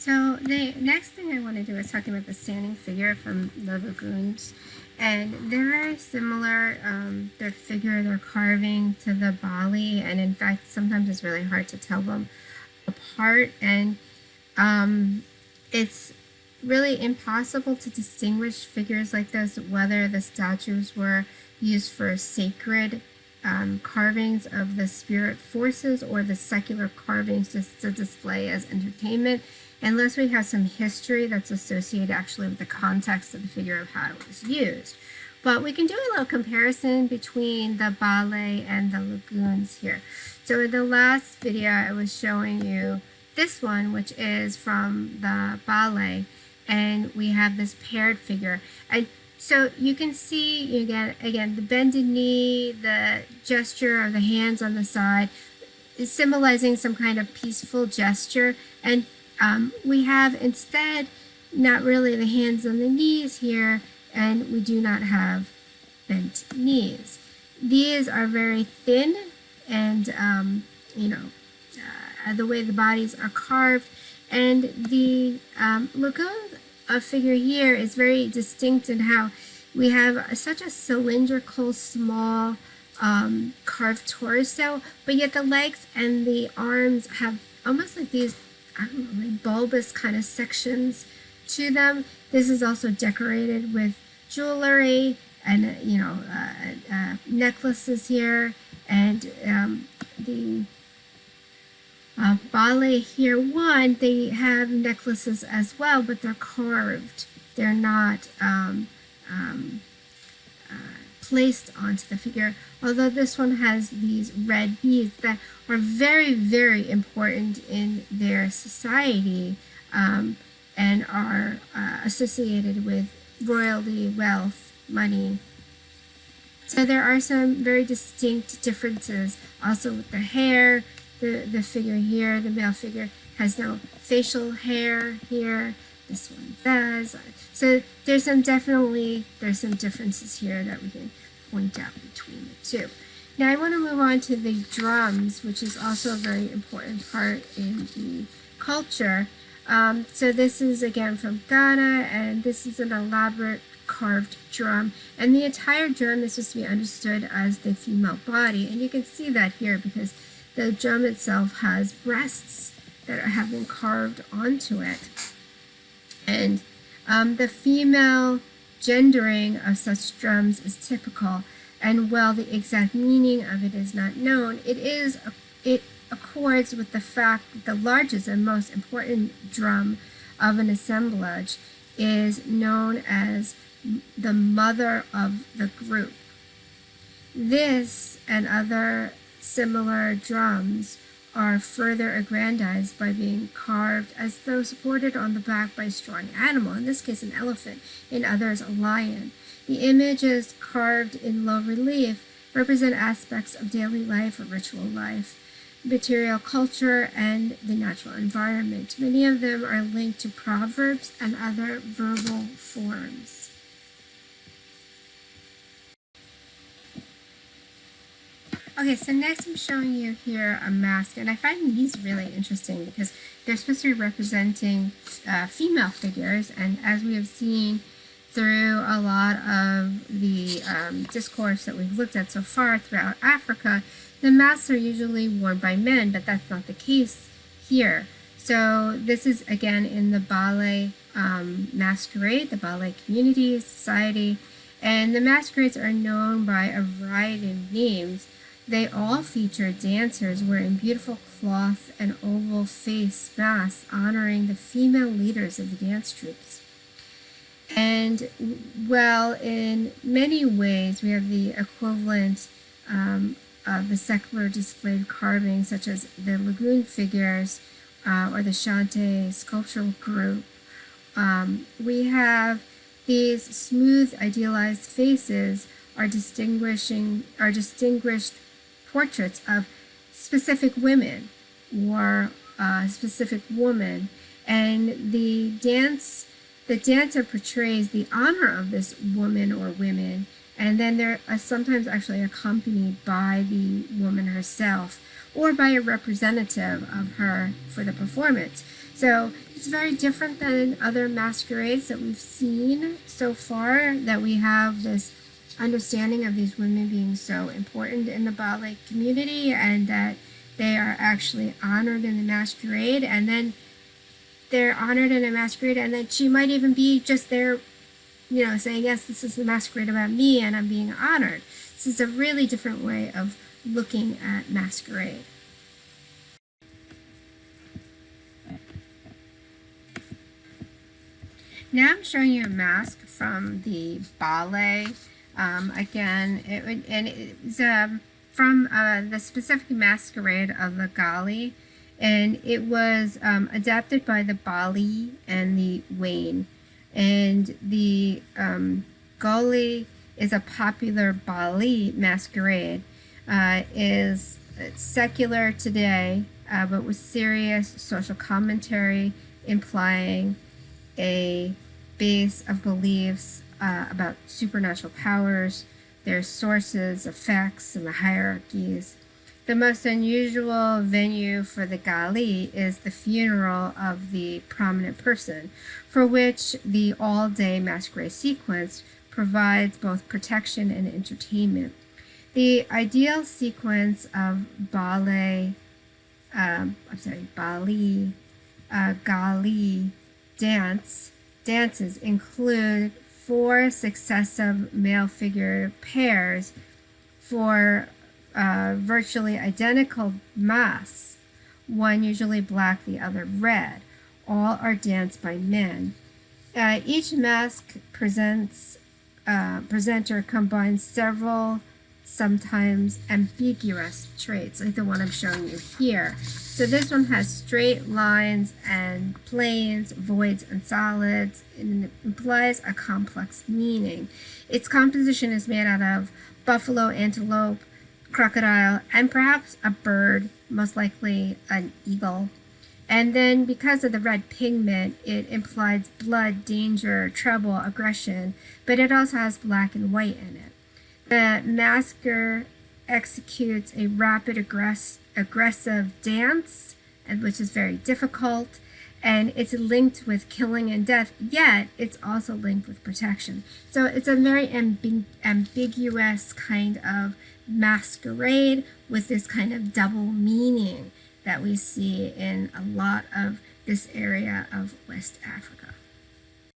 So the next thing I want to do is talking about the standing figure from the lagoons. And they're very similar, their figure, their carving to the Bali. And in fact, sometimes it's really hard to tell them apart. And it's really impossible to distinguish figures like this, whether the statues were used for sacred carvings of the spirit forces or the secular carvings just to display as entertainment, unless we have some history that's associated actually with the context of the figure of how it was used. But we can do a little comparison between the ballet and the lagoons here. So in the last video, I was showing you this one, which is from the ballet, and we have this paired figure. And so you can see, again, the bended knee, the gesture of the hands on the side is symbolizing some kind of peaceful gesture. And we have instead not really the hands on the knees here, and we do not have bent knees. These are very thin, and the way the bodies are carved, and the lagoon figure here is very distinct in how we have such a cylindrical, small carved torso, but yet the legs and the arms have almost like these, I don't know, like bulbous kind of sections to them. This is also decorated with jewelry and necklaces here, and the ballet here, they have necklaces as well, but they're carved. They're not placed onto the figure, although this one has these red beads that are very, very important in their society and are associated with royalty, wealth, money. So there are some very distinct differences also with the hair. The figure here, the male figure, has no facial hair here. This one does. So there's some differences here that we can point out between the two. Now I want to move on to the drums, which is also a very important part in the culture. So this is again from Ghana, and this is an elaborate carved drum, and the entire drum is supposed to be understood as the female body, and you can see that here because the drum itself has breasts that have been carved onto it. And the female gendering of such drums is typical, and while the exact meaning of it is not known, it accords with the fact that the largest and most important drum of an assemblage is known as the mother of the group. This and other similar drums are further aggrandized by being carved as though supported on the back by a strong animal, in this case an elephant, in others a lion. The images carved in low relief represent aspects of daily life or ritual life, material culture, and the natural environment. Many of them are linked to proverbs and other verbal forms. Okay, so next I'm showing you here a mask, and I find these really interesting because they're supposed to be representing female figures, and as we have seen through a lot of the discourse that we've looked at so far throughout Africa, the masks are usually worn by men, but that's not the case here. So this is again in the ballet masquerade, the ballet community, society, and the masquerades are known by a variety of names. They all feature dancers wearing beautiful cloth and oval face masks honoring the female leaders of the dance troupes. And well, in many ways, we have the equivalent of the secular displayed carvings, such as the lagoon figures or the Shante sculptural group. We have these smooth, idealized faces are distinguished portraits of specific women or a specific woman, and the dancer portrays the honor of this woman or women, and then they're sometimes actually accompanied by the woman herself or by a representative of her for the performance. So It's very different than other masquerades that we've seen so far, that we have this understanding of these women being so important in the ballet community, and that they are actually honored in the masquerade, and then they're honored in a masquerade, and then she might even be just there, saying, yes, this is the masquerade about me and I'm being honored. This is a really different way of looking at masquerade. Now I'm showing you a mask from the ballet. Again, it's from the specific masquerade of the Gali, and it was adapted by the Bali and the Wayne. And the Gali is a popular Bali masquerade. It's secular today, but with serious social commentary, implying a base of beliefs about supernatural powers, their sources, effects, and the hierarchies. The most unusual venue for the Gali is the funeral of the prominent person, for which the all-day masquerade sequence provides both protection and entertainment. The ideal sequence of Bali, Gali dances include 4 successive male figure pairs for virtually identical masks, one usually black, the other red. All are danced by men. Each mask presenter combines several, sometimes ambiguous traits, like the one I'm showing you here. So this one has straight lines and planes, voids and solids, and it implies a complex meaning. Its composition is made out of buffalo, antelope, crocodile, and perhaps a bird, most likely an eagle. And then because of the red pigment, it implies blood, danger, trouble, aggression, but it also has black and white in it. The masker executes a rapid, aggressive dance, which is very difficult, and it's linked with killing and death, yet it's also linked with protection. So it's a very ambiguous kind of masquerade with this kind of double meaning that we see in a lot of this area of West Africa.